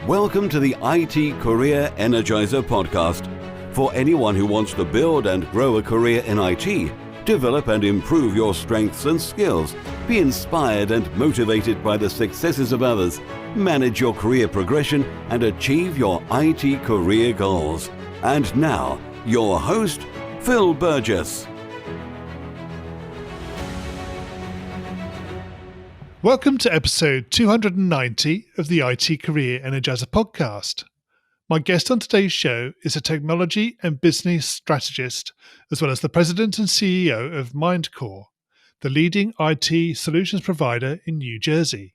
Welcome to the IT Career Energizer podcast. For anyone who wants to build and grow a career in IT, develop and improve your strengths and skills, be inspired and motivated by the successes of others, manage your career progression, and achieve your IT career goals. And now, your host, Phil Burgess. Welcome to episode 290 of the IT Career Energizer podcast. My guest on today's show is a technology and business strategist, as well as the president and CEO of Mindcore, the leading IT solutions provider in New Jersey.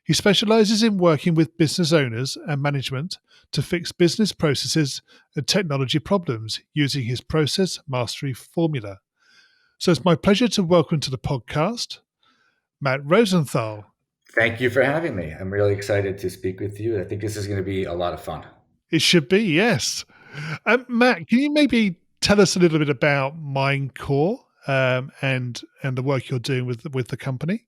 He specializes in working with business owners and management to fix business processes and technology problems using his process mastery formula. So it's my pleasure to welcome to the podcast Matt Rosenthal. Thank you for having me. I'm really excited to speak with you. I think this is going to be a lot of fun. It should be, yes. Matt, can you maybe tell us a little bit about Mindcore and the work you're doing with the company?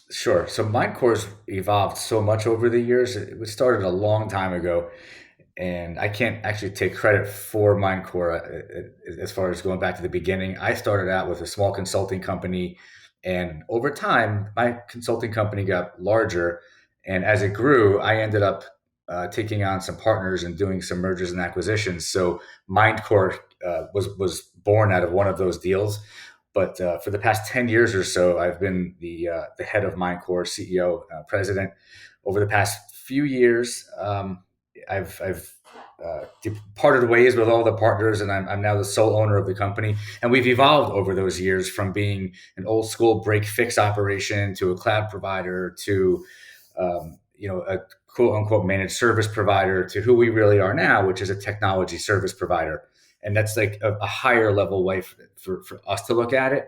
Sure. So Mindcore's evolved so much over the years. It was started a long time ago, and I can't actually take credit for Mindcore as far as going back to the beginning. I started out with a small consulting company, and over time, my consulting company got larger. And as it grew, I ended up taking on some partners and doing some mergers and acquisitions. So Mindcore was born out of one of those deals. But for the past 10 years or so, I've been the head of Mindcore, CEO, president. Over the past few years, I've parted ways with all the partners, and I'm now the sole owner of the company. And we've evolved over those years from being an old school break fix operation to a cloud provider to a quote unquote managed service provider to who we really are now, which is a technology service provider. And that's like a higher level way for us to look at it.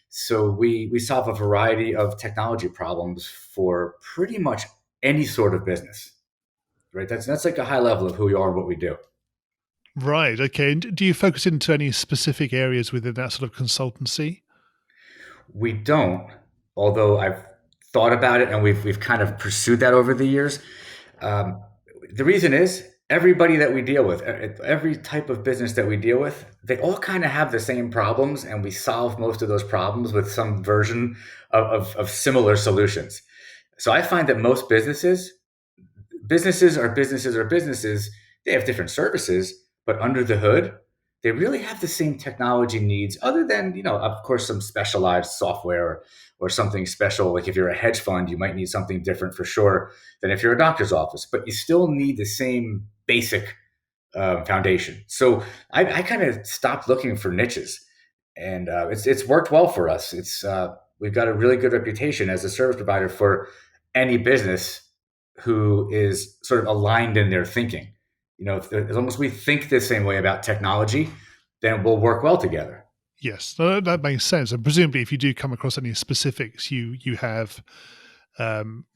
So we solve a variety of technology problems for pretty much any sort of business. Right. That's like a high level of who we are and what we do. Right. Okay. And do you focus into any specific areas within that sort of consultancy? We don't, although I've thought about it and we've kind of pursued that over the years. The reason is everybody that we deal with, every type of business that we deal with, they all kind of have the same problems, and we solve most of those problems with some version of similar solutions. So I find that most businesses are businesses. They have different services, but under the hood, they really have the same technology needs, other than, of course, some specialized software or something special. Like if you're a hedge fund, you might need something different for sure than if you're a doctor's office, but you still need the same basic foundation. So I kind of stopped looking for niches, and it's worked well for us. We've got a really good reputation as a service provider for any business who is sort of aligned in their thinking. As long as we think the same way about technology, then we'll work well together. Yes, that makes sense. And presumably, if you do come across any specifics, you have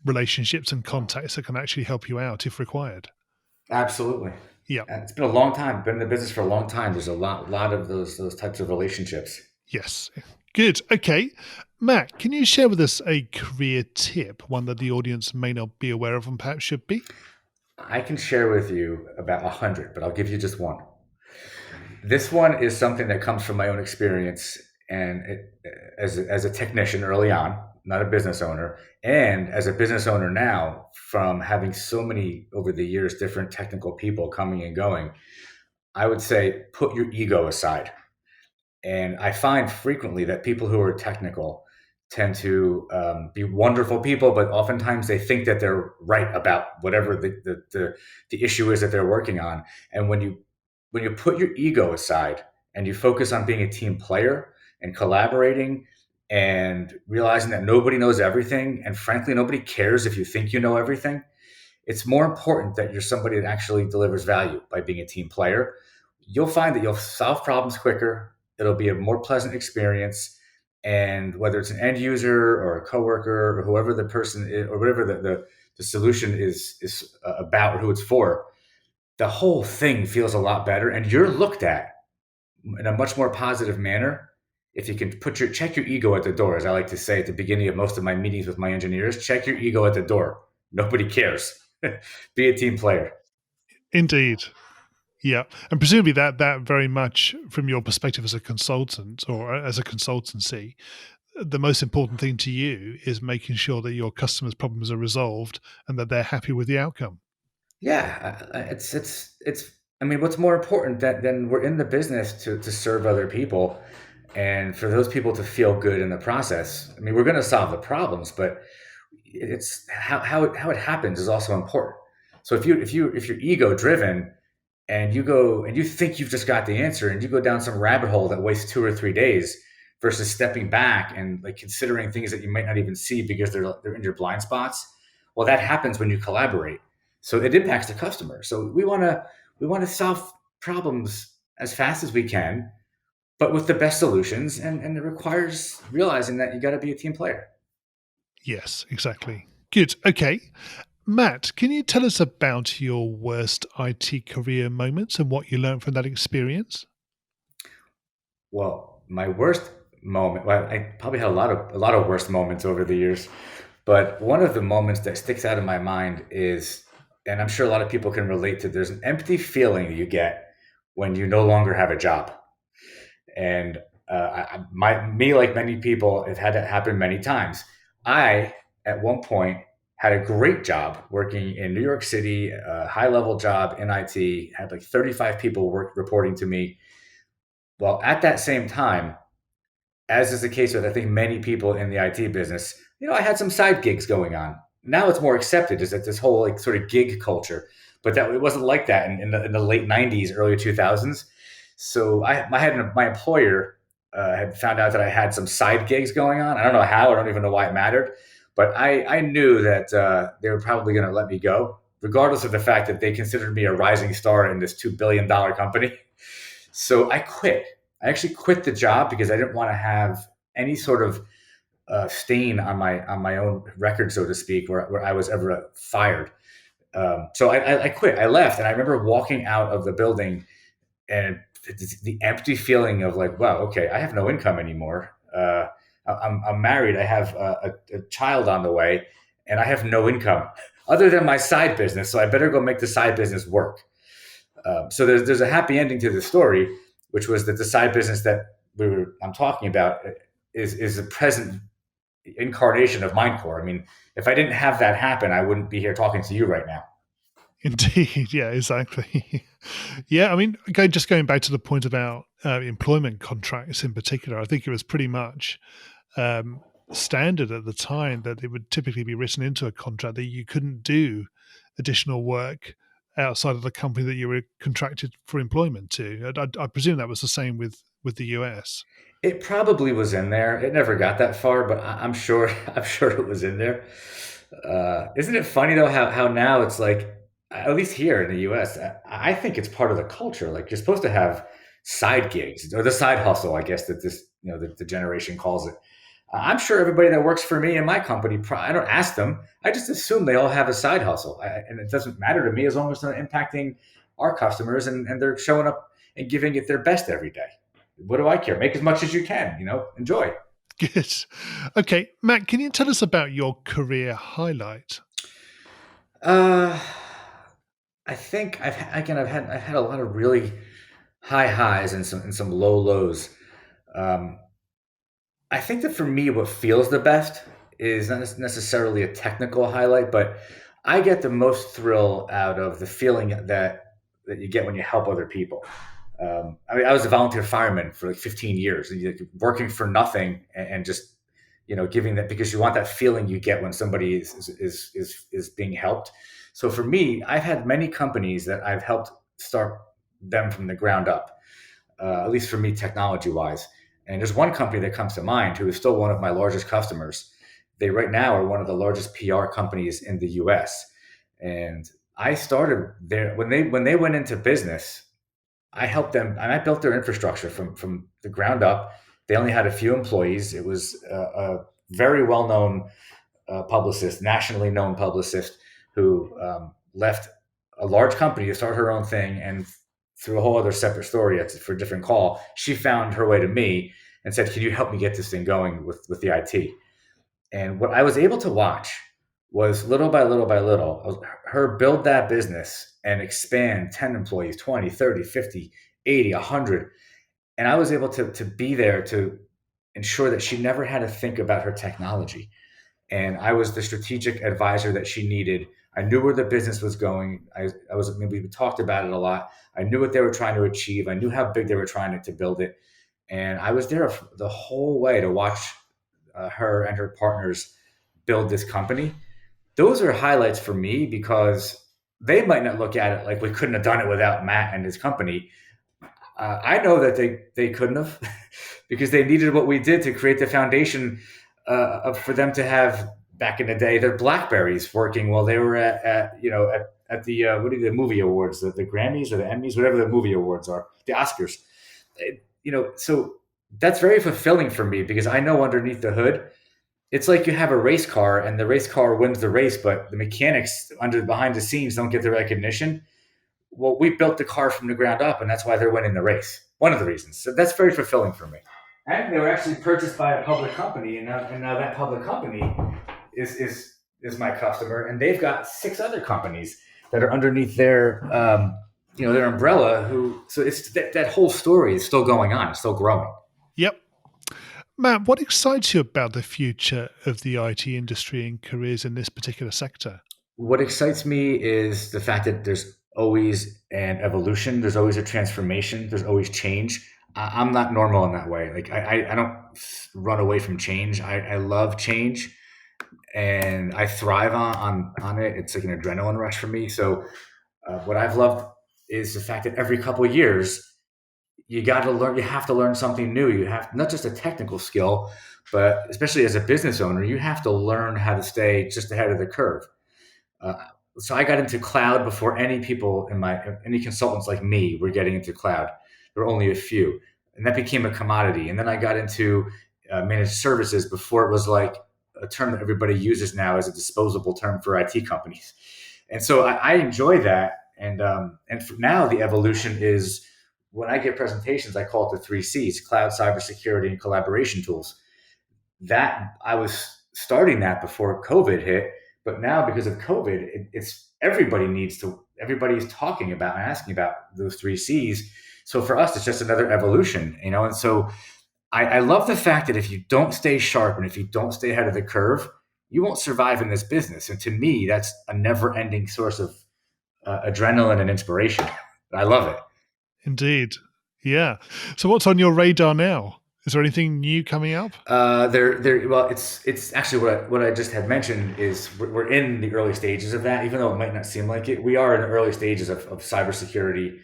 relationships and contacts that can actually help you out if required. Absolutely. Yeah, it's been a long time. Been in the business for a long time. There's a lot of those types of relationships. Yes. Good. Okay. Matt, can you share with us a career tip, one that the audience may not be aware of and perhaps should be? I can share with you about 100, but I'll give you just one. This one is something that comes from my own experience, and as a technician early on, not a business owner, and as a business owner now, from having so many over the years different technical people coming and going, I would say put your ego aside. And I find frequently that people who are technical tend to be wonderful people, but oftentimes they think that they're right about whatever the issue is that they're working on. And when you put your ego aside and you focus on being a team player and collaborating and realizing that nobody knows everything, and frankly, nobody cares if you think you know everything, it's more important that you're somebody that actually delivers value by being a team player. You'll find that you'll solve problems quicker. It'll be a more pleasant experience. And whether it's an end user or a coworker or whoever the person is, or whatever the solution is about or who it's for, the whole thing feels a lot better. And you're looked at in a much more positive manner if you can check your ego at the door. As I like to say at the beginning of most of my meetings with my engineers, check your ego at the door. Nobody cares. Be a team player. Indeed. Yeah. And presumably that very much from your perspective as a consultant or as a consultancy, the most important thing to you is making sure that your customers' problems are resolved and that they're happy with the outcome. Yeah, it's. I mean, what's more important than we're in the business to serve other people, and for those people to feel good in the process. I mean, we're going to solve the problems, but it's how it happens is also important. So if you're ego driven and you go and you think you've just got the answer and you go down some rabbit hole that wastes 2 or 3 days versus stepping back and like considering things that you might not even see because they're in your blind spots. Well, that happens when you collaborate. So it impacts the customer. So we want to solve problems as fast as we can, but with the best solutions. And it requires realizing that you got to be a team player. Yes, exactly. Good. Okay. Matt, can you tell us about your worst IT career moments and what you learned from that experience? Well, my worst moment. Well, I probably had a lot of worst moments over the years, but one of the moments that sticks out in my mind is, and I'm sure a lot of people can relate to. There's an empty feeling you get when you no longer have a job, and me like many people, have had that happen many times. I at one point had a great job working in New York City, a high level job in IT, had like 35 people reporting to me. Well, at that same time, as is the case with I think many people in the IT business, I had some side gigs going on. Now it's more accepted is that this whole like sort of gig culture, but that it wasn't like that in the late '90s, early 2000s. So I had my employer had found out that I had some side gigs going on. I don't know how. I don't even know why it mattered, but I knew that they were probably going to let me go, regardless of the fact that they considered me a rising star in this $2 billion company. So I quit. I actually quit the job because I didn't want to have any sort of stain on my own record, so to speak, where I was ever fired. So I quit. I left, and I remember walking out of the building and the empty feeling of like, wow, okay, I have no income anymore. I'm married. I have a child on the way, and I have no income other than my side business. So I better go make the side business work. So there's a happy ending to the story, which was that the side business that I'm talking about is a present incarnation of Mindcore. I mean, if I didn't have that happen, I wouldn't be here talking to you right now. Indeed. Yeah, exactly. Yeah, I mean, just going back to the point about employment contracts in particular, I think it was pretty much um, standard at the time that it would typically be written into a contract that you couldn't do additional work outside of the company that you were contracted for employment to. I presume that was the same with the US. It probably was in there. It never got that far, but I'm sure I'm sure it was in there. Isn't it funny though how now it's like, at least here in the U.S. I think it's part of the culture. Like you're supposed to have side gigs or the side hustle, I guess that this the generation calls it. I'm sure everybody that works for me in my company, I don't ask them. I just assume they all have a side hustle, and it doesn't matter to me as long as they're impacting our customers and they're showing up and giving it their best every day. What do I care? Make as much as you can, enjoy. Good. Okay, Matt, can you tell us about your career highlight? Uh, I think I've had a lot of really high highs and some low lows. Um, I think that for me, what feels the best is not necessarily a technical highlight, but I get the most thrill out of the feeling that you get when you help other people. I mean, I was a volunteer fireman for like 15 years, and you're working for nothing and just giving that because you want that feeling you get when somebody is being helped. So for me, I've had many companies that I've helped start them from the ground up, at least for me, technology wise. And there's one company that comes to mind who is still one of my largest customers. They right now are one of the largest PR companies in the U.S. And I started there when they went into business. I helped them, and I built their infrastructure from the ground up. They only had a few employees. It was a very well known publicist, nationally known publicist, who left a large company to start her own thing. And through a whole other separate story for a different call, she found her way to me and said, "Can you help me get this thing going with the IT?" And what I was able to watch was little by little by little, her build that business and expand 10 employees, 20, 30, 50, 80, 100. And I was able to be there to ensure that she never had to think about her technology. And I was the strategic advisor that she needed. I knew where the business was going. I was, I mean, we talked about it a lot. I knew what they were trying to achieve. I knew how big they were trying to build it. And I was there the whole way to watch her and her partners build this company. Those are highlights for me because they might not look at it like we couldn't have done it without Matt and his company. I know that they couldn't have because they needed what we did to create the foundation for them to have back in the day their Blackberries working while they were at the what are the movie awards, the Grammys or the Emmys, whatever the movie awards are, the Oscars. So that's very fulfilling for me because I know underneath the hood, it's like you have a race car and the race car wins the race, but the mechanics under behind the scenes don't get the recognition. Well, we built the car from the ground up, and that's why they're winning the race. One of the reasons. So that's very fulfilling for me. And they were actually purchased by a public company, and now that public company is my customer, and they've got 6 other companies that are underneath their their umbrella. So it's that whole story is still going on, it's still growing. Yep. Matt, what excites you about the future of the IT industry and careers in this particular sector? What excites me is the fact that there's always an evolution, there's always a transformation, there's always change. I'm not normal in that way. Like I don't run away from change. I love change, and I thrive on it. It's like an adrenaline rush for me. So what I've loved is the fact that every couple of years you got to learn. You have to learn something new. You have not just a technical skill, but especially as a business owner, you have to learn how to stay just ahead of the curve. Uh, so I got into cloud before any consultants like me were getting into cloud. There were only a few, and that became a commodity. And then I got into managed services before it was like a term that everybody uses now as a disposable term for IT companies. And so I enjoy that. And for now the evolution is when I give presentations, I call it the 3 Cs: cloud, cybersecurity, and collaboration tools. That I was starting that before COVID hit, but now because of COVID, it's everybody's talking about and asking about those 3 Cs. So for us, it's just another evolution, And so I love the fact that if you don't stay sharp and if you don't stay ahead of the curve, you won't survive in this business. And to me, that's a never-ending source of adrenaline and inspiration. I love it. Indeed. Yeah. So what's on your radar now? Is there anything new coming up? Well, it's actually what I just had mentioned is we're in the early stages of that, even though it might not seem like it. We are in the early stages of cybersecurity,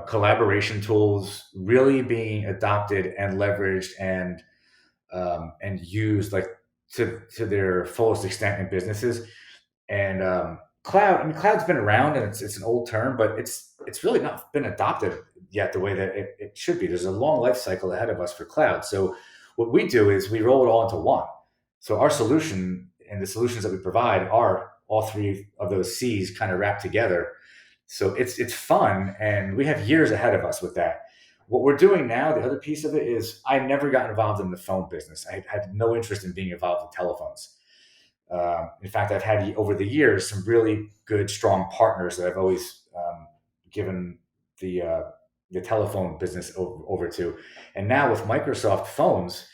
collaboration tools really being adopted and leveraged and used like to their fullest extent in businesses. And cloud, I mean, cloud's been around and it's an old term, but it's really not been adopted yet the way that it should be. There's a long life cycle ahead of us for cloud. So what we do is we roll it all into one. So our solution and the solutions that we provide are all 3 of those C's kind of wrapped together. So it's fun, and we have years ahead of us with that. What we're doing now, the other piece of it is I never got involved in the phone business. I had no interest in being involved in telephones. In fact, I've had over the years some really good, strong partners that I've always given the telephone business over to. And now with Microsoft phones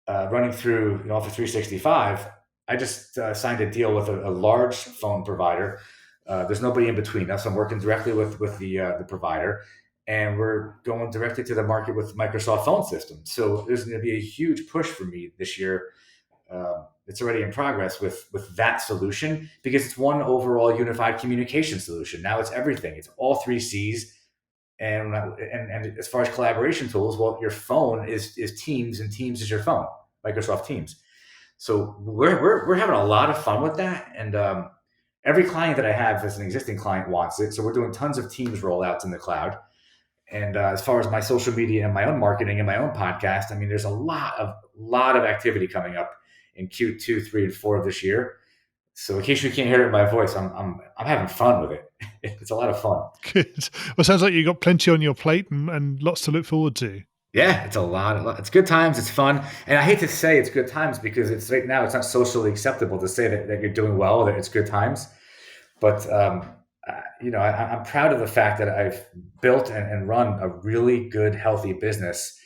running through Office 365, I just signed a deal with a large phone provider. There's nobody in between us. I'm working directly with the provider, and we're going directly to the market with Microsoft phone systems. So there's going to be a huge push for me this year. It's already in progress with that solution because it's one overall unified communication solution. Now it's everything. It's all 3 Cs. And as far as collaboration tools, well, your phone is Teams, and Teams is your phone, Microsoft Teams. So we're having a lot of fun with that. And every client that I have as an existing client wants it. So we're doing tons of Teams rollouts in the cloud. And as far as my social media and my own marketing and my own podcast, I mean, there's a lot of activity coming up in Q2, 3, and 4 of this year. So in case you can't hear it in my voice, I'm having fun with it. It's a lot of fun. Good. Well, sounds like you've got plenty on your plate and lots to look forward to. Yeah, it's a lot. It's good times. It's fun, and I hate to say it's good times because it's right now it's not socially acceptable to say that you're doing well, that it's good times. But I'm proud of the fact that I've built and run a really good, healthy business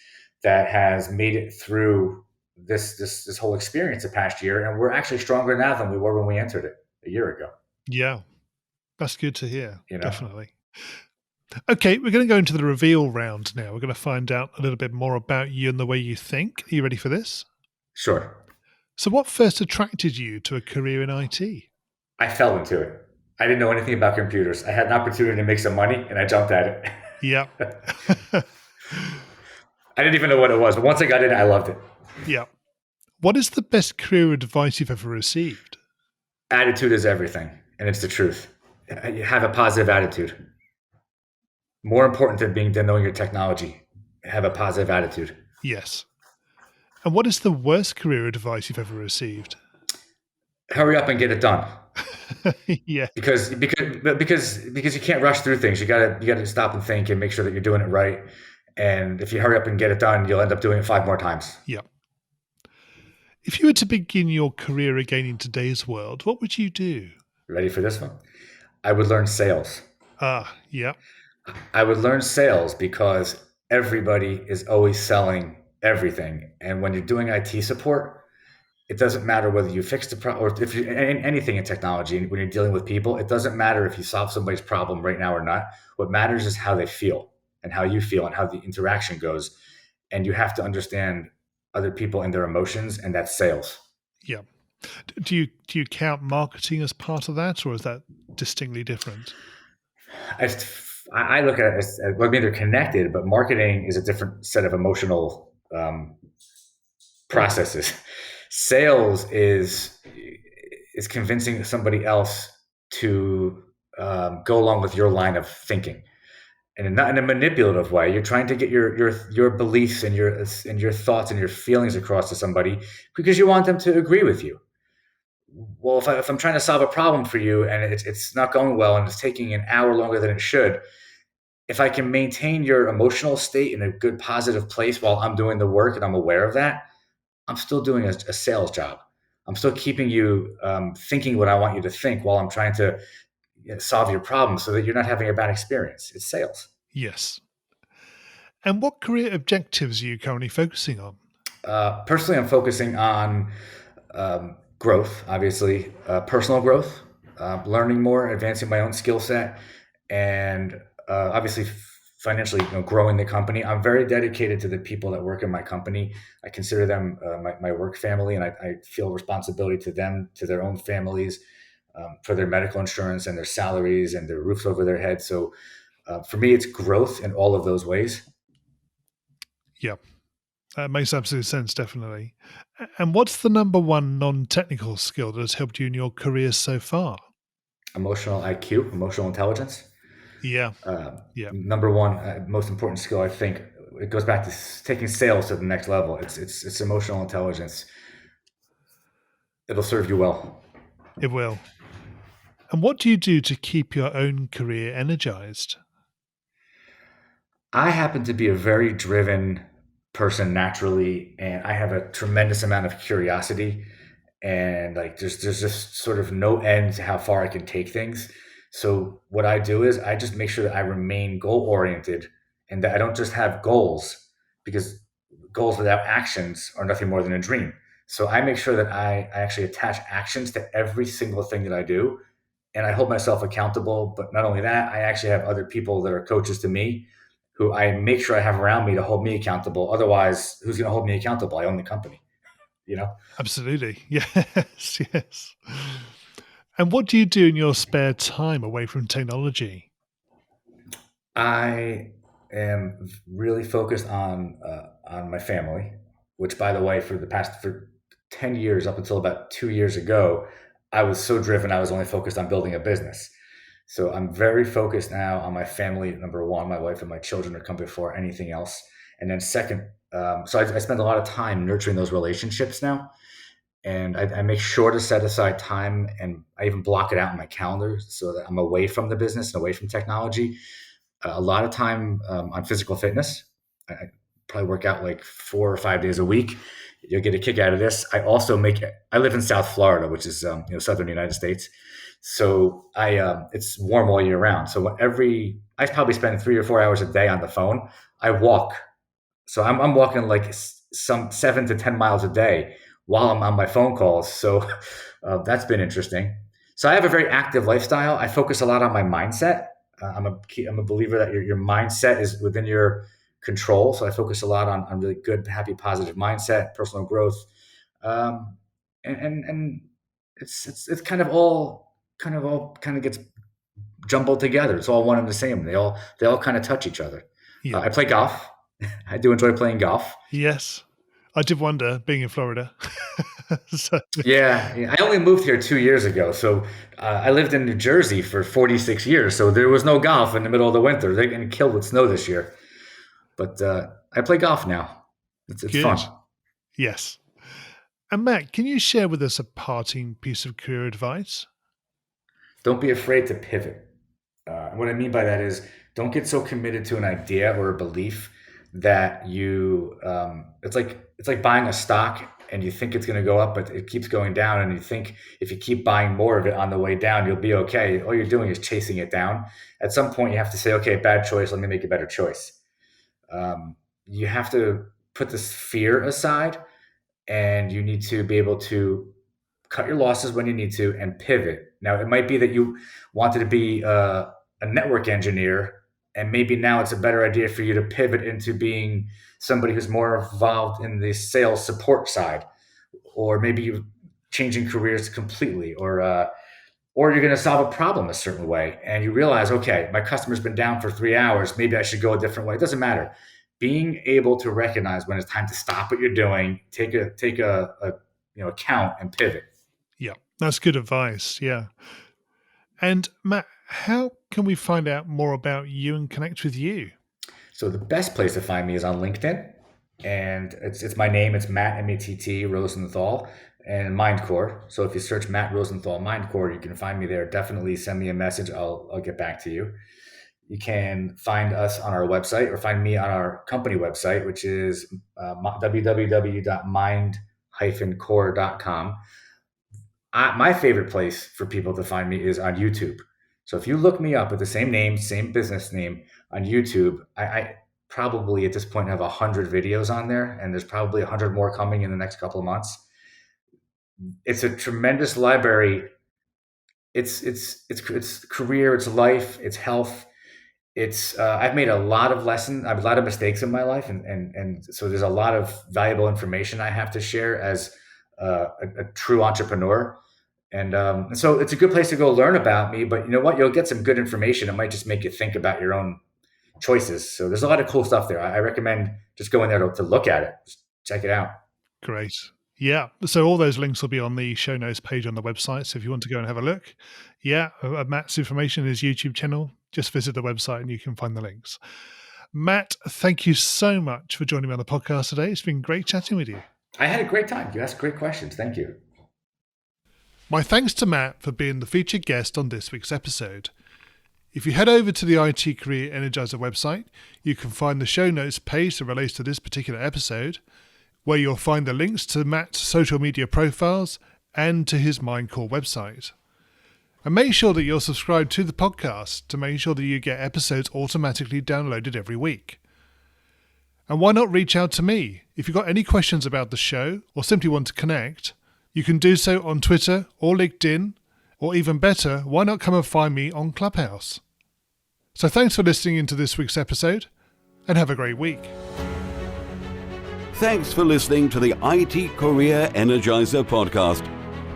that has made it through this whole experience the past year, and we're actually stronger now than we were when we entered it a year ago. Yeah, that's good to hear. You know, Definitely. Okay, we're going to go into the reveal round now. We're going to find out a little bit more about you and the way you think. Are you ready for this? sure. So, what first attracted you to a career in IT? I fell into it. I didn't know anything about computers. I had an opportunity to make some money, and I jumped at it. Yeah. I didn't even know what it was, but once I got in, I loved it. Yeah. What is the best career advice you've ever received? Attitude is everything, and it's the truth. You have a positive attitude. More important than knowing your technology. Have a positive attitude. Yes. And what is the worst career advice you've ever received? Hurry up and get it done. Yeah. Because you can't rush through things. You gotta stop and think and make sure that you're doing it right. And if you hurry up and get it done, you'll end up doing it 5 more times. Yeah. If you were to begin your career again in today's world, what would you do? Ready for this one? I would learn sales. Yeah. I would learn sales because everybody is always selling everything. And when you're doing IT support, it doesn't matter whether you fix the problem or if you anything in technology. When you're dealing with people, it doesn't matter if you solve somebody's problem right now or not. What matters is how they feel and how you feel and how the interaction goes. And you have to understand other people and their emotions, and that's sales. Yeah. Do you count marketing as part of that, or is that distinctly different? I, I look at it as, well, I mean, they're connected, but marketing is a different set of emotional processes. Sales is convincing somebody else to go along with your line of thinking, and not in a manipulative way. You're trying to get your beliefs and your thoughts and your feelings across to somebody because you want them to agree with you. Well, if I'm trying to solve a problem for you and it's not going well and it's taking an hour longer than it should, if I can maintain your emotional state in a good positive place while I'm doing the work and I'm aware of that, I'm still doing a sales job. I'm still keeping you thinking what I want you to think while I'm trying to solve your problem so that you're not having a bad experience. It's sales. Yes. And what career objectives are you currently focusing on? Personally, I'm focusing on growth, obviously, personal growth, learning more, advancing my own skill set, and obviously financially, growing the company. I'm very dedicated to the people that work in my company. I consider them my work family, and I feel responsibility to them, to their own families, for their medical insurance and their salaries and their roofs over their heads. So for me, it's growth in all of those ways. Yeah. That makes absolute sense, definitely. And what's the number one non-technical skill that has helped you in your career so far? Emotional IQ, emotional intelligence. Yeah. Uh, Yeah. Number one, most important skill, I think, it goes back to taking sales to the next level. It's emotional intelligence. It'll serve you well. It will. And what do you do to keep your own career energized? I happen to be a very driven person naturally, and I have a tremendous amount of curiosity, and like there's just sort of no end to how far I can take things. So what I do is I just make sure that I remain goal oriented and that I don't just have goals, because goals without actions are nothing more than a dream. So I make sure that I actually attach actions to every single thing that I do, and I hold myself accountable. But not only that, I actually have other people that are coaches to me who I make sure I have around me to hold me accountable. Otherwise, who's going to hold me accountable? I own the company, you know? Absolutely. Yes. Yes. And what do you do in your spare time away from technology? I am really focused on my family, which, by the way, for 10 years up until about 2 years ago, I was so driven. I was only focused on building a business. So I'm very focused now on my family. Number one, my wife and my children are come before anything else. And then second, so I spend a lot of time nurturing those relationships now. And I make sure to set aside time, and I even block it out in my calendar so that I'm away from the business and away from technology. A lot of time on physical fitness. probably work out like 4 or 5 days a week. You'll get a kick out of this. I live in South Florida, which is southern United States. So it's warm all year round. So I probably spend 3 or 4 hours a day on the phone. I walk. So I'm walking like some 7 to 10 miles a day while I'm on my phone calls. So that's been interesting. So I have a very active lifestyle. I focus a lot on my mindset. I'm a believer that your mindset is within your control. So I focus a lot on really good, happy, positive mindset, personal growth, and it's kind of all gets jumbled together. It's all one and the same. They all kind of touch each other. Yeah. I play golf. I do enjoy playing golf. Yes, I did wonder being in Florida. So. Yeah, I only moved here 2 years ago. So I lived in New Jersey for 46 years. So there was no golf in the middle of the winter. They're getting killed with snow this year. But I play golf now. It's fun. Yes. And Matt, can you share with us a parting piece of career advice? Don't be afraid to pivot. What I mean by that is don't get so committed to an idea or a belief that you it's like buying a stock and you think it's going to go up, but it keeps going down. And you think if you keep buying more of it on the way down, you'll be okay. All you're doing is chasing it down. At some point, you have to say, okay, bad choice. Let me make a better choice. You have to put this fear aside, and you need to be able to cut your losses when you need to and pivot. Now, it might be that you wanted to be a network engineer, and maybe now it's a better idea for you to pivot into being somebody who's more involved in the sales support side, or maybe you're changing careers completely, or you're going to solve a problem a certain way and you realize, okay, my customer's been down for 3 hours. Maybe I should go a different way. It doesn't matter. Being able to recognize when it's time to stop what you're doing, take a count and pivot. Yeah, that's good advice. Yeah. And Matt, how can we find out more about you and connect with you? So the best place to find me is on LinkedIn, and it's my name. It's Matt M-A-T-T Rosenthal, and Mindcore. So if you search Matt Rosenthal Mindcore, you can find me there. Definitely send me a message. I'll get back to you. You can find us on our website or find me on our company website, which is www.mind-core.com. My favorite place for people to find me is on YouTube. So if you look me up with the same name, same business name on YouTube, I probably at this point have 100 videos on there, and there's probably 100 more coming in the next couple of months. It's a tremendous library. It's career, it's life, it's health. I've made a lot of mistakes in my life, and so there's a lot of valuable information I have to share as a true entrepreneur. And so it's a good place to go learn about me, but you know what? You'll get some good information. It might just make you think about your own choices. So there's a lot of cool stuff there. I recommend just going there to look at it. Just check it out. Great. Yeah. So all those links will be on the show notes page on the website. So if you want to go and have a look, Matt's information, his YouTube channel, just visit the website and you can find the links. Matt, thank you so much for joining me on the podcast today. It's been great chatting with you. I had a great time. You asked great questions. Thank you. My thanks to Matt for being the featured guest on this week's episode. If you head over to the IT Career Energizer website, you can find the show notes page that relates to this particular episode, where you'll find the links to Matt's social media profiles and to his Mindcore website. And make sure that you're subscribed to the podcast to make sure that you get episodes automatically downloaded every week. And why not reach out to me? If you've got any questions about the show or simply want to connect, you can do so on Twitter or LinkedIn, or even better, why not come and find me on Clubhouse? So thanks for listening into this week's episode, and have a great week. Thanks for listening to the IT Career Energizer podcast.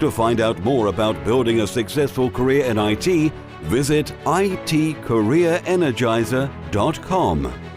To find out more about building a successful career in IT, visit itcareerenergizer.com.